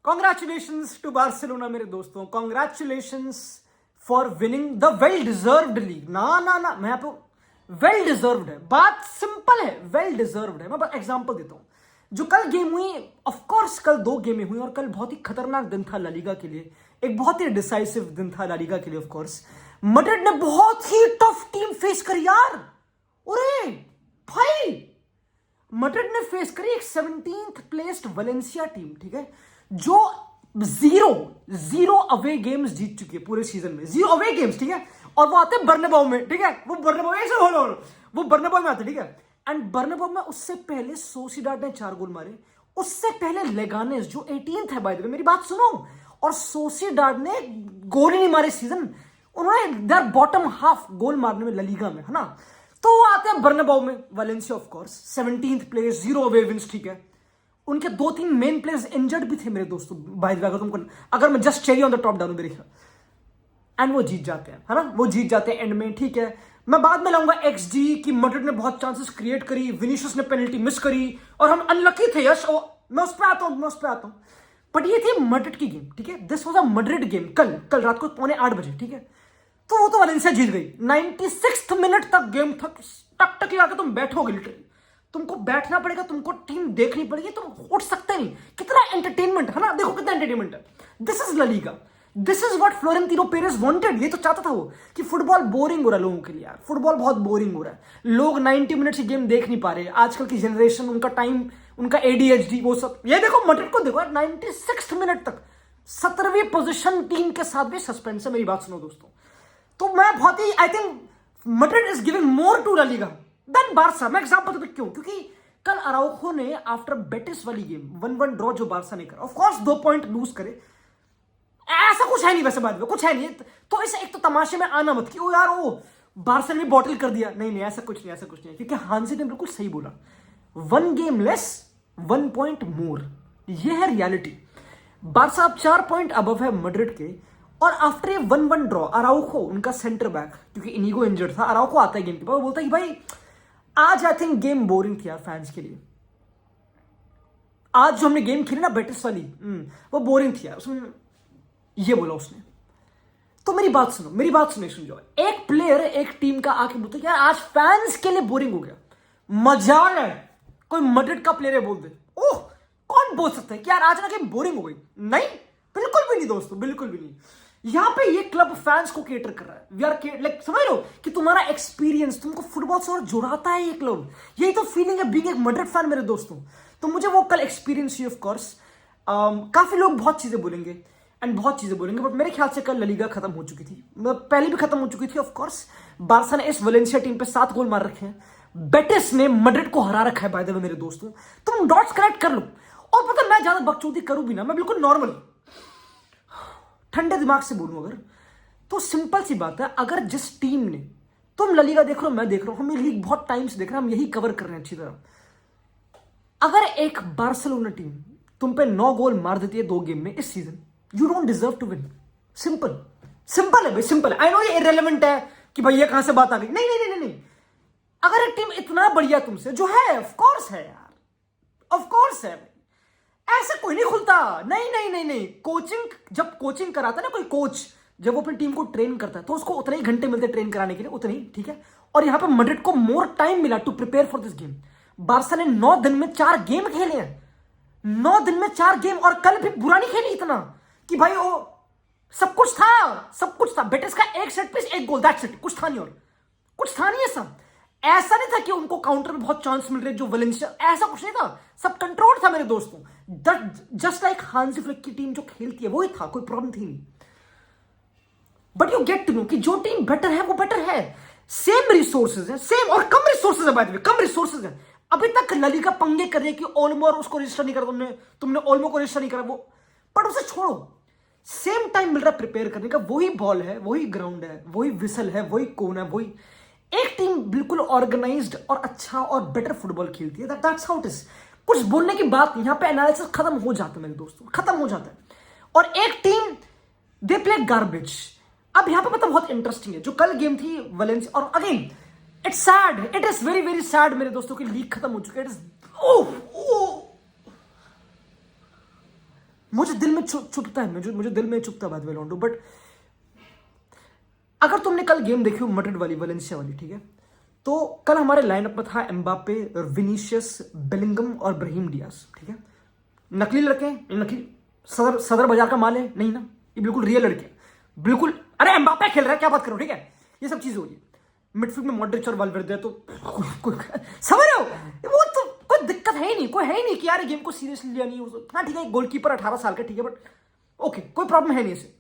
Congratulations to Barcelona मेरे दोस्तों, congratulations for winning the well deserved league. ना मैं यहाँ पे वेल डिजर्व्ड है, बात सिंपल है, वेल डिजर्व्ड है। मैं एग्जांपल देता हूँ। जो कल गेम हुई, ऑफ कोर्स कल 2 गेमें हुई और कल बहुत ही खतरनाक दिन था ला लीगा के लिए, एक बहुत ही डिसाइसिव दिन था ला लीगा के लिए। ऑफ कोर्स मैड्रिड ने बहुत ही टफ टीम फेस करी यार। अरे भाई, मैड्रिड ने फेस करी एक 17th प्लेस्ड वलेंसिया टीम, ठीक है, जो जीरो अवे गेम्स जीत चुकी है पूरे सीजन में, 0 अवे गेम्स, ठीक है। और वो आते हैं बर्नाबाउ में, ठीक है, वो बर्नाबाउ में आते, ठीक है। एंड बर्नाबाउ में उससे पहले सोसिडाड ने 4 गोल मारे, उससे पहले लेगानेस जो 18th है, बाय द वे मेरी बात सुनो, और सोसिडाड ने गोल ही नहीं मारे सीजन, उन्होंने देयर बॉटम हाफ गोल मारने में ला लीगा में, है ना। तो वो आते हैं बर्नाबाउ में, Valencia of course 17th place, 0 away wins, ठीक है। उनके 2-3 मेन प्लेयर्स इंजर्ड भी थे मेरे दोस्तों, बाय द वे अगर मैं just cherry on the top डालूं मेरे ख्याल, एंड वो जीत जाते हैं, है ना, वो जीत जाते हैं एंड में, ठीक है। मैं बाद में लाऊंगा XG की मैड्रिड ने बहुत चांसेस क्रिएट करी, विनीशियस ने पेनल्टी मिस करी और हम अनलकी थे यश, मैं उस पर आता हूं। बट ये थी मैड्रिड की गेम, ठीक है, this was a Madrid game. कल रात को 7:45 बजे, ठीक है। तो वो तो वलेंसिया जीत गई 96th मिनट तक, गेम तक टक लगा के तुम बैठोगे, लिटरली तुमको बैठना पड़ेगा, तुमको टीम देखनी पड़ेगी, तुम उठ सकते नहीं। कितना एंटरटेनमेंट है ना, देखो कितना एंटरटेनमेंट है। This is La Liga, this is what Florentino Perez wanted. ये तो चाहता था वो कि फुटबॉल बोरिंग हो रहा है लोगों के लिए यार, फुटबॉल बहुत बोरिंग हो रहा है, लोग 90 मिनट की गेम देख नहीं पा रहे आजकल की जनरेशन, उनका टाइम, उनका ADHD वो सब। ये देखो मैड्रिड को देखो 96th मिनट तक 17वीं पोजीशन टीम के साथ भी सस्पेंड है। मेरी बात सुनो दोस्तों, तो मैं बहुत ही, I think Madrid is giving more to La Liga than Barca. मैं एग्जांपल देता हूं क्यों, क्योंकि कल अराउखो ने आफ्टर बेटिस वाली गेम 1-1 ड्रॉ जो बार्सा ने करा, ऑफ कोर्स 2 पॉइंट लूज करे, ऐसा कुछ है नहीं, वैसे बाद में कुछ है नहीं, तो इस एक तो तमाशे में आना मत कि ओ यार वो बार्सा ने बॉटल कर दिया, नहीं ऐसा कुछ नहीं, क्योंकि हांसी ने बिल्कुल सही बोला, 1 गेम लेस 1 पॉइंट मोर, ये है रियलिटी। बार्सा अब 4 पॉइंट अबव है मैड्रिड के, और आफ्टर ए 1-1 ड्रॉ अराउखो उनका सेंटर बैक, क्योंकि इनिगो इंजर्ड था, अराउखो आता है गेम के बाद, वो बोलता है कि भाई आज आई थिंक गेम बोरिंग थी यार फैंस के लिए, आज जो हमने गेम खेली ना बेटिस वाली, वो बोरिंग थी यार, उसमें ये बोला उसने। तो मेरी बात सुनो समझो, एक प्लेयर एक टीम का आके बोलता है यार आज फैंस के लिए बोरिंग हो गया, मजाक है, कोई मैड्रिड का प्लेयर बोल दे, ओह कौन बोल सकता है कि यार आज ना गेम बोरिंग हो गई, नहीं बिल्कुल भी नहीं दोस्तों, बिल्कुल भी नहीं। यहां पे ये क्लब फैंस को केटर कर रहा है, वी आर लाइक, समझ लो कि तुम्हारा एक्सपीरियंस तुमको फुटबॉल से और जुड़ाता है ये क्लब, यही तो फीलिंग है बीइंग एक मैड्रिड फैन मेरे दोस्तों। तो मुझे वो कल एक्सपीरियंस हुई, ऑफ कोर्स काफी लोग बहुत चीजें बोलेंगे बट मेरे ख्याल से कल ला लीगा खत्म हो चुकी थी, पहले भी खत्म हो चुकी थी। ऑफ कोर्स बार्सा ने इस वलेंसिया टीम पे 7 गोल मार रखे हैं, बेटिस ने मैड्रिड को हरा रखा है बाय द वे मेरे दोस्तों, तुम डॉट्स कनेक्ट कर लो। और पता मैं ज्यादा बकचोदी करूं भी ना, मैं बिल्कुल नॉर्मल ठंडे दिमाग से बोलूं अगर, तो सिंपल सी बात है, अगर जिस टीम ने, तुम ला लीगा देख रहे हो, मैं देख रहा हूं, हम ये लीग बहुत टाइम से देख रहे हैं, हम यही कवर कर रहे हैं अच्छी तरह। अगर एक बार्सिलोना टीम तुम पे 9 गोल मार देती है 2 गेम में इस season, you don't deserve to win. Simple है भाई, सिंपल है। आई नो ये इररिलेवेंट है कि भाई ये कहां से बात आ गई, नहीं। अगर एक टीम इतना बढ़िया तुमसे, जो है ऑफ कोर्स है यार, ऑफ कोर्स है, ऐसे कोई नहीं खुलता, नहीं। कोचिंग, जब कोचिंग कराता है ना कोई कोच, जब वो अपनी टीम को ट्रेन करता है तो उसको उतने ही घंटे मिलते हैं ट्रेन कराने के लिए, उतने ही, ठीक है। और यहां पे मैड्रिड को मोर टाइम मिला to prepare for this game. Barca ने 9 दिन में 4 गेम खेले हैं, 9 दिन में 4 गेम, और कल भी बुरा नहीं खेली इतना कि भाई वो सब कुछ था। बेटिस का एक set piece 1 goal, that's it, कुछ था नहीं ऐसा। ऐसा नहीं था कि उनको काउंटर में बहुत चांस मिल रहे जो वलेंसिया, ऐसा कुछ नहीं था, सब कंट्रोल था मेरे दोस्तों। जस्ट लाइक हांसी फ्लिक की टीम जो खेलती है वही था, कोई प्रॉब्लम थी नहीं। But you get to know कि जो टीम बेटर है वो बेटर है, सेम रिसोर्सेज है, सेम और कम रिसोर्सेज है, by the way come resources है। अभी तक ला लीगा पंगे कर रही है कि ओल्मो और उसको रजिस्टर नहीं करा, तुमने ओल्मो को रजिस्टर नहीं करा, वो बट उसे छोड़ो, सेम टाइम मिल रहा है प्रिपेयर करने का, वही बॉल है, वही ग्राउंड है, वही विसल है, वही कोन है, वही एक टीम बिल्कुल ऑर्गेनाइज्ड और अच्छा और बेटर फुटबॉल खेलती है, दैट्स हाउ इट इज। कुछ बोलने की बात नहीं, यहां पे एनालिसिस खत्म हो जाता है मेरे दोस्तों, खत्म हो जाता है। और एक टीम दे प्ले गार्बेज। अब यहां पे मतलब बहुत इंटरेस्टिंग है, जो कल गेम थी वलेंसिया, और again it's sad, it is very very sad मेरे दोस्तों की लीग खत्म हो चुकी है। इट इज मुझे दिल में चुभता है, मुझे दिल में चुभता है बात वेलोंडो। बट अगर तुमने कल गेम देखी हो मैड्रिड वाली, वलेंसिया वाली, ठीक है, तो कल हमारे लाइनअप में था एम्बापे, विनीशियस, बेलिंगम और ब्राहिम डियाज, ठीक है। नकली लड़के हैं, नकली सदर बाजार का माल है नहीं ना, ये बिल्कुल रियल लड़के हैं, बिल्कुल। अरे एम्बापे खेल रहा है, क्या बात करो, ठीक है, ये सब चीजें हो रही है। मिडफील्ड में मॉड्रिच और वाल्वेर्डे, तो समझ रहे हो, वो तो कोई दिक्कत है ही नहीं, कोई है ही नहीं कि यार गेम को सीरियसली लिया नहीं। हाँ ठीक है, गोलकीपर 18 साल का, ठीक है, बट ओके, कोई प्रॉब्लम है नहीं इसे।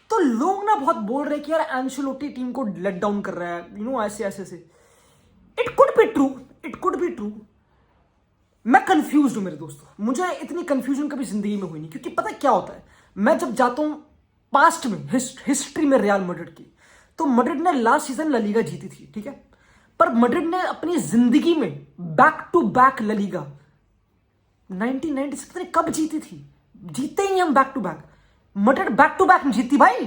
तो लोग ना बहुत बोल रहे हैं कि यार एंशेलोटी टीम को लेट डाउन कर रहा है, यू नो, ऐसे ऐसे से। It could be true, it could be true. मैं कंफ्यूज हूं मेरे दोस्तों, मुझे इतनी कंफ्यूजन कभी जिंदगी में हुई नहीं, क्योंकि पता क्या होता है, मैं जब जाता हूं पास्ट में, हिस्ट्री में रियल मैड्रिड की, तो मैड्रिड ने लास्ट सीजन ला लीगा जीती थी, ठीक है, पर मैड्रिड ने अपनी जिंदगी में back to back La Liga 1996 कब जीती थी, जीते ही हम back to back. Madrid back to back जीती भाई,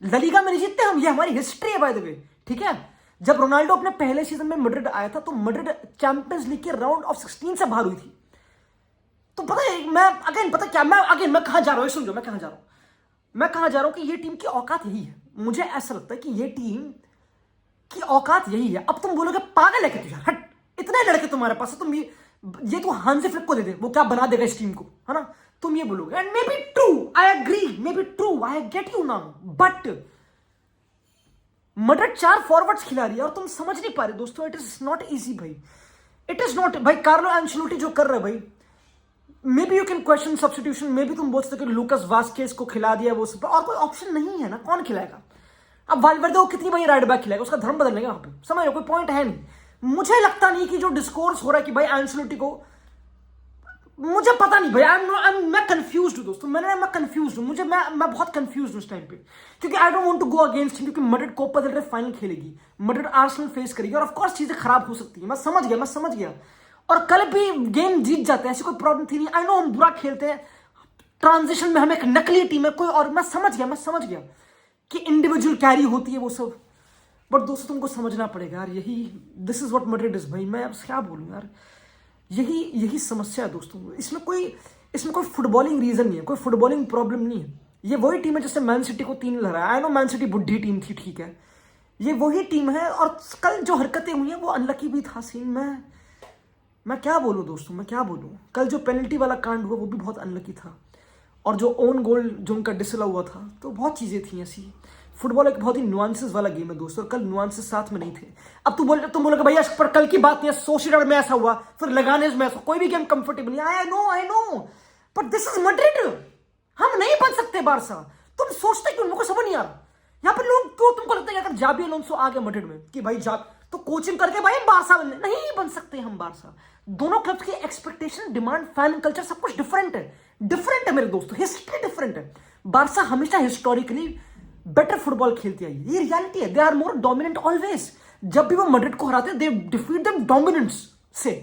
ला लीगा में नहीं जीतते हम, ये हमारी हिस्ट्री है बाय द वे, ठीक है। जब रोनाल्डो अपने पहले सीजन में मैड्रिड आया था, तो मैड्रिड चैंपियंस लीग के राउंड ऑफ 16 से बाहर हुई थी। तो पता है, मैं अगेन, पता क्या, मैं कहां जा रहा हूं, समझो मैं कहां जा रहा हूं, कि ये टीम की औकात यही है। मुझे ऐसा लगता है कि ये टीम की औकात यही है। अब तुम बोलोगे पागल है क्या तू यार, हट, इतने लड़के तुम्हारे पास है, तुम ये तो हांसी फ्लिक को दे दे, वो क्या बना देगा इस टीम को, है ना, तुम ये बोलोगे। And maybe true, I agree, maybe true, I get you now, but Madrid 4 forwards खिला रही है और तुम समझ नहीं पा रहे दोस्तों, इट इज नॉट इजी भाई, इट इज नॉट भाई। कार्लो एंचेलोटी जो कर रहे भाई, may be you can question substitution, may be तुम बोल सकते हो कि लूकास वास्केस को खिला दिया वो सब, और कोई ऑप्शन नहीं है ना, कौन खिलाएगा। अब वाल्वेर्डे को कितनी भाई राइट बैक खिलाएगा, उसका धर्म बदलने का वहां पे, समझ लो, कोई पॉइंट है नहीं। मुझे लगता नहीं कि जो डिस्कोर्स हो रहा है कि भाई एंचेलोटी को, मुझे पता नहीं भाई, मैं कंफ्यूज हूं दोस्तों, मैं कंफ्यूज हूं, मैं बहुत कंफ्यूज हूं इस टाइम पे, क्योंकि I don't want to go against him, क्योंकि Madrid Copa del Rey final खेलेगी, मैड्रिड आर्सेनल फेस करेगी, और ऑफ कोर्स चीजें खराब हो सकती है, मैं समझ गया, और कल भी गेम जीत जाते हैं, ऐसी कोई प्रॉब्लम थी नहीं। आई नो हम बुरा खेलते हैं, ट्रांजिशन में हम एक नकली टीम है कोई, और मैं समझ गया कि इंडिविजुअल कैरी होती है वो सब, बट दोस्तों तुमको समझना पड़ेगा यार, यही this is what Madrid is भाई, मैं अब क्या बोलूं यार, यही समस्या है दोस्तों। इसमें कोई फुटबॉलिंग रीजन नहीं है, कोई फुटबॉलिंग प्रॉब्लम नहीं है। ये वही टीम है जिससे मैन सिटी को 3 लहराया। आई नो मैन सिटी बुढ़ी टीम थी, ठीक है, ये वही टीम है, और कल जो हरकतें हुई हैं वो अनलकी भी था सीन। मैं क्या बोलूं दोस्तों, मैं क्या बोलूं, कल जो पेनल्टी वाला कांड हुआ वो भी बहुत अनलकी था, और जो ओन गोल जो उनका डिसला हुआ था, तो बहुत चीजें थी ऐसी। फुटबॉल एक बहुत ही नुआंसेस वाला गेम है दोस्तों, कल नुआंसेस साथ में नहीं थे। अब तुम बोलोगे भैया पर कल की बात नहीं है, सोसिएडाड में ऐसा हुआ, फिर लगाने में ऐसा, कोई भी गेम कंफर्टेबल नहीं। I know, but this is Madrid, हम नहीं बन सकते बारसा। तुम सोचते क्यों, मुझको समझ नहीं आ रहा। यहाँ पे लोग क्यों, तुमको लगता है अगर जाबी अलोंसो आ गया मैड्रिड में कि भाई तो कोचिंग करके भाई बारसा बनने, नहीं बन सकते हम बारसा। दोनों क्लब्स की एक्सपेक्टेशन, डिमांड, फैन कल्चर सब कुछ डिफरेंट है मेरे दोस्तों, हिस्ट्री डिफरेंट है। बारसा हमेशा हिस्टोरिकली बेटर फुटबॉल खेलती आई, ये रियलिटी है। They are more dominant always. जब भी वो मैड्रिड को हराते हैं, दे डिफीट देम डोमिनेंस से,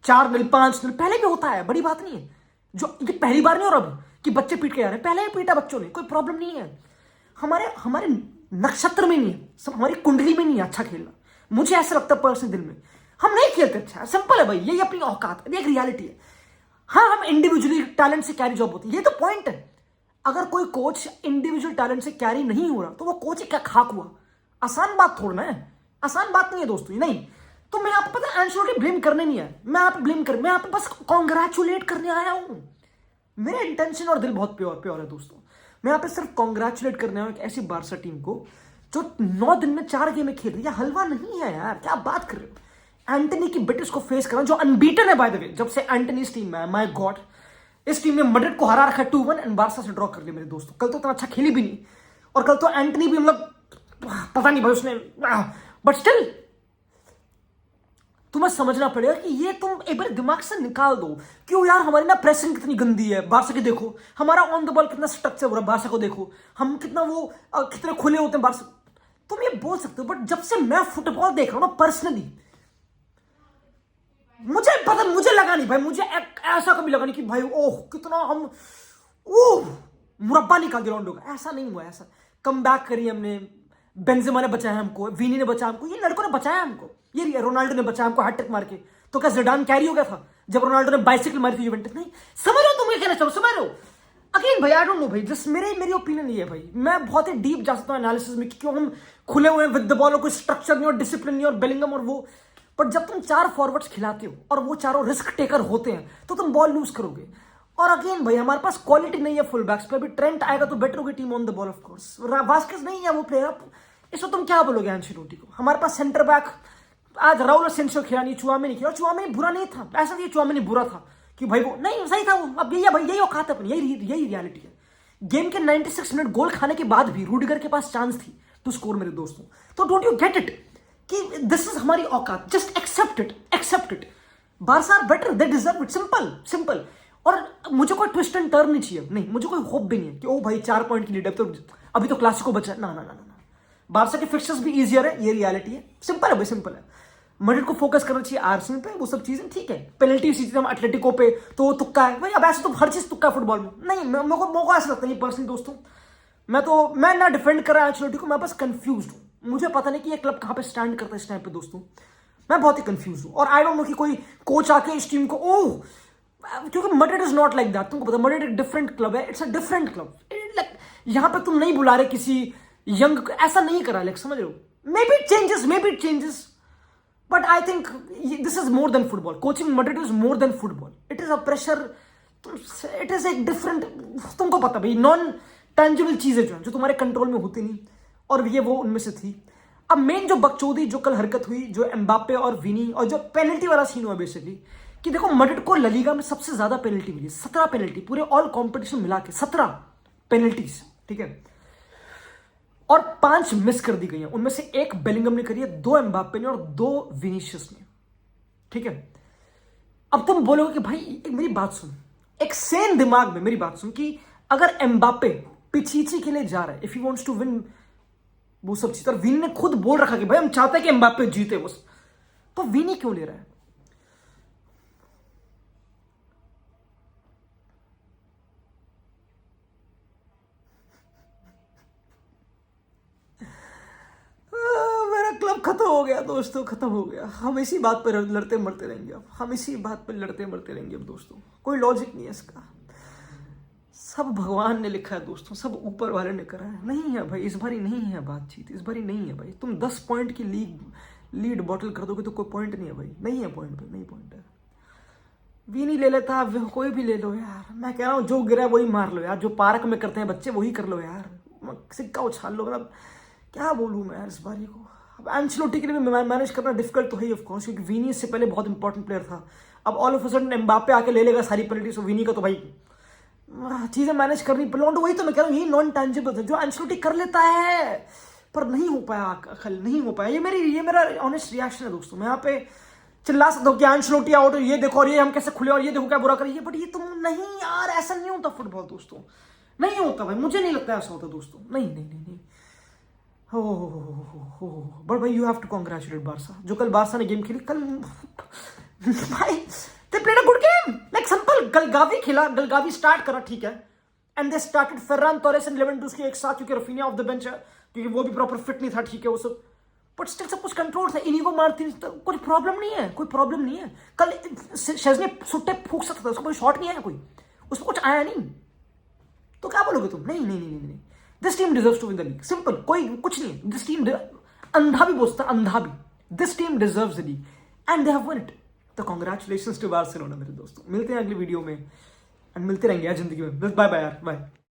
4-0, 5-0, पहले भी होता है, बड़ी बात नहीं है। जो ये पहली बार नहीं हो रहा अभी कि बच्चे पीट के आ रहे हैं, पहले ही पीटा बच्चों ने, कोई प्रॉब्लम नहीं है। हमारे नक्षत्र में नहीं है, हमारी कुंडली में नहीं है अच्छा खेलना, मुझे ऐसा लगता है पर्सनल, दिल में हम नहीं खेलते अच्छा, सिंपल है भाई, यही अपनी औकात है, एक रियलिटी है। हाँ, हम इंडिविजुअली टैलेंट से कैरी जॉब होती है, ये तो पॉइंट है। अगर कोई कोच इंडिविजुअल टैलेंट से कैरी नहीं हो रहा, तो वो कोच ही क्या खाक हुआ। आसान बात थोड़ा है, आसान बात नहीं है दोस्तों, नहीं। तो मैं यहाँ पे पता है एंशोर्टी ब्लेम करने नहीं आया, मैं यहाँ पे मैं यहाँ पे बस कॉन्ग्रेचुलेट करने आया हूं। मेरा इंटेंशन और दिल बहुत प्योर है दोस्तों। मैं यहाँ पे सिर्फ कॉन्ग्रेचुलेट करने आया हूं एक ऐसी बारसा टीम को जो 9 दिन में 4 गेमें खेल रही है। हलवा नहीं है यार, क्या बात कर रहे हो। एंटनी की बेटिस को फेस करना, जो अनबीटन है बाय द वे, जब से एंटनी इस टीम में है, माय गॉड। इस टीम ने मैड्रिड को हरा रखा 2-1 एंड बारसा से ड्रॉ कर लिया मेरे दोस्तों। कल तो इतना अच्छा खेली भी नहीं, और कल तो एंटनी भी मतलब पता नहीं भाई उसने, बट स्टिल तुम्हें समझना पड़ेगा कि ये तुम एक बार दिमाग से निकाल दो। क्यों यार, हमारी ना प्रेसिंग कितनी गंदी है बारसा की, देखो हमारा ऑन द बॉल कितना स्ट्रक्चर हो रहा है बारसा को, देखो हम कितना कितने खुले होते हैं बारसा। तुम ये बोल सकते हो, बट जब से मैं फुटबॉल देख रहा हूं ना पर्सनली, मुझे लगा नहीं भाई, मुझे ऐसा कभी लगा नहीं कि भाई ओह कितना हम मुरब्बा निकाल दिया रोनाल्डो का, ऐसा नहीं हुआ। ऐसा कम बैक करी हमने, बेंजेमा ने बचाया हमको, विनी ने बचाया हमको, ये लड़कों ने बचाया हमको, ये रोनाल्डो ने बचाया हमको हैट्रिक मार के। तो क्या जिडान कैरी हो गया था? जब रोनाल्डो ने बाइसिकल मारी थी यूवेंटस, नहीं समझ रहे हो तुम क्या कहना चाहो, समझ रहे हो। अगेन भाई आई डोंट नो भाई, जस्ट मेरी ओपिनियन ये है भाई, मैं बहुत ही डीप जा सकता हूँ एनालिसिस में, क्यों हम खुले हुए हैं विद द बॉल और कोई स्ट्रक्चर नहीं और डिसिप्लिन नहीं और बेलिंगम और वो, बट जब तुम 4 फॉरवर्ड्स खिलाते हो और वो चारों रिस्क टेकर होते हैं तो तुम बॉल लूज करोगे। और अगेन भाई हमारे पास क्वालिटी नहीं है फुल बैक्स पे, अभी ट्रेंट आएगा तो बेटर होगी team on the ball of course, Vazquez नहीं है वो प्लेयर, इसमें तुम क्या बोलोगे एंचेलोटी को। हमारे पास सेंटर बैक आज राउल असेंसियो खेला नहीं, चुआमेनी खेला, चुआमेनी बुरा नहीं था, ऐसा नहीं चुआमेनी बुरा था कि भाई वो नहीं सही था वो, अब यही है भाई, यही औकात है अपनी, यही रियलिटी है। गेम के 96 मिनट गोल खाने के बाद भी रूडिगर के पास चांस थी टू स्कोर मेरे दोस्तों, तो डोंट यू गेट इट कि दिस इज हमारी औकात, just accept it. Barca are better, they deserve it, simple. और मुझे कोई ट्विस्ट एंड टर्न नहीं चाहिए, नहीं मुझे कोई होप भी नहीं है कि ओ भाई 4 पॉइंट की लीड है तो अभी तो क्लासिको बचा, ना। बारसा के फिक्सर्स भी इजियर है, ये रियलिटी है, सिंपल है भाई, सिंपल है। मैड्रिड को फोकस करना चाहिए आर्सेनल पे, वो सब चीजें ठीक है, पेनल्टी सीखते हम एटलेटिको पे तो वो तुक्का है भाई, अब ऐसे तो हर चीज तुक्का है फुटबॉल में, नहीं मेरे को ऐसा लगता नहीं पर्सनली दोस्तों। मैं ना डिफेंड कर रहा हूं एंचेलोटी को, मैं बस कंफ्यूज हूं, मुझे पता नहीं कि ये क्लब कहां पे स्टैंड करता है इस टाइम पे दोस्तों, मैं बहुत ही कंफ्यूज हूं। और आई डोंट नो कि कोई कोच आके इस टीम को ओह, क्योंकि Madrid is not like that, तुमको पता मैड्रिड एक डिफरेंट क्लब है, इट्स अ डिफरेंट क्लब, यहां पे तुम नहीं बुला रहे किसी यंग, ऐसा नहीं करा, लाइक समझ रहे हो, may be it changes but I think this is more than football, coaching Madrid is more than football, it is a pressure, it is एक डिफरेंट, तुमको पता भाई नॉन टेंजिबल चीजें जो तुम्हारे कंट्रोल में होती नहीं, और ये वो उनमें से थी। अब मेन जो बकचोदी जो कल हरकत हुई, जो एम्बाप्पे और विनी और जो पेनल्टी वाला सीन हुआ बेसिकली, कि देखो मैड्रिड को ला लीगा में सबसे ज्यादा पेनल्टी मिली, 17 पेनल्टी पूरे ऑल कॉम्पिटिशन मिला के 17 पेनल्टीज, ठीक है, और 5 मिस कर दी गई हैं, उनमें से 1 बेलिंगम ने करी है, 2 एम्बाप्पे ने और 2 विनीशियस ने, ठीक है। अब तुम बोलोगे कि भाई मेरी बात सुन, एक सेन दिमाग में मेरी बात सुन, कि अगर एम्बाप्पे पिछीची के लिए जा रहा है, if he wants to win वो सब चीज, और विनी ने खुद बोल रखा कि भाई हम चाहते हैं कि एम्बाप्पे जीते बस, तो विनी क्यों ले रहा है। मेरा क्लब खत्म हो गया दोस्तों, खत्म हो गया, हम इसी बात पर लड़ते मरते रहेंगे, अब हम इसी बात पर लड़ते मरते रहेंगे अब दोस्तों, कोई लॉजिक नहीं है इसका, सब भगवान ने लिखा है दोस्तों, सब ऊपर वाले ने करा है, नहीं है भाई इस बारी नहीं है बातचीत, इस बारी नहीं है भाई, तुम 10 पॉइंट की लीड बॉटल कर दोगे तो कोई पॉइंट नहीं है भाई, नहीं है पॉइंट पे, नहीं पॉइंट है। वीनी ले लेता, कोई भी ले लो यार, मैं कह रहा हूँ जो गिरा वही मार लो यार, जो पार्क में करते हैं बच्चे वही कर लो यार, सिक्का उछाल लो, मतलब क्या बोलूँ मैं यार इस बारी को। अब एंचेलोटी के लिए भी मैनेज करना डिफिकल्ट तो है ही ऑफ कोर्स, क्योंकि विनी इससे पहले बहुत इंपॉर्टेंट प्लेयर था, अब all of a sudden Mbappe आके ले लेगा सारी पेनल्टी, सो विनी का तो भाई चीजें मैनेज करनी पड़े, वही तो मैं कह रहा हूँ, यही नॉन टेंजिबल है जो एंचेलोटी कर लेता है, पर नहीं हो पाया कल, नहीं हो पाया, ये मेरा ऑनेस्ट रिएक्शन है दोस्तों। मैं यहाँ पे चिल्ला सकता हूँ कि एंचेलोटी आउट, ये देखो और ये हम कैसे खुले और ये देखो क्या बुरा करिए, बट ये तुम नहीं यार, ऐसा नहीं होता फुटबॉल दोस्तों, नहीं होता भाई, मुझे नहीं लगता ऐसा होता दोस्तों, नहीं। हो बट भाई you have to congratulate Barca, जो कल बारसा ने गेम खेली कल भाई, they played a good game, like simple, गलगावी खेला, गलगावी स्टार्ट करा ठीक है, and they started Ferran Torres and Lewandowski एक साथ, क्योंकि रफीनिया ऑफ द बेंच है, क्योंकि वो भी प्रॉपर फिट नहीं था, ठीक है वो सब, बट स्टिल सब कुछ कंट्रोल था, इनिगो मार्टिनेज तो कोई प्रॉब्लम नहीं है, कल शेज़नी सुट्टे फूंक सकता था, उसको कोई शॉट नहीं आया, कोई उसमें कुछ आया नहीं, तो क्या बोलोगे तुम, नहीं, this team deserves to win the league, simple, कोई कुछ नहीं, दिस टीम अंधा भी बोलता, अंधा भी, this team deserves the league and they have one it, तो कांग्रेचुलेशंस टू बार्सिलोना मेरे दोस्तों। मिलते हैं अगली वीडियो में एंड मिलते रहेंगे यार जिंदगी में, बस बाय बाय यार, बाय।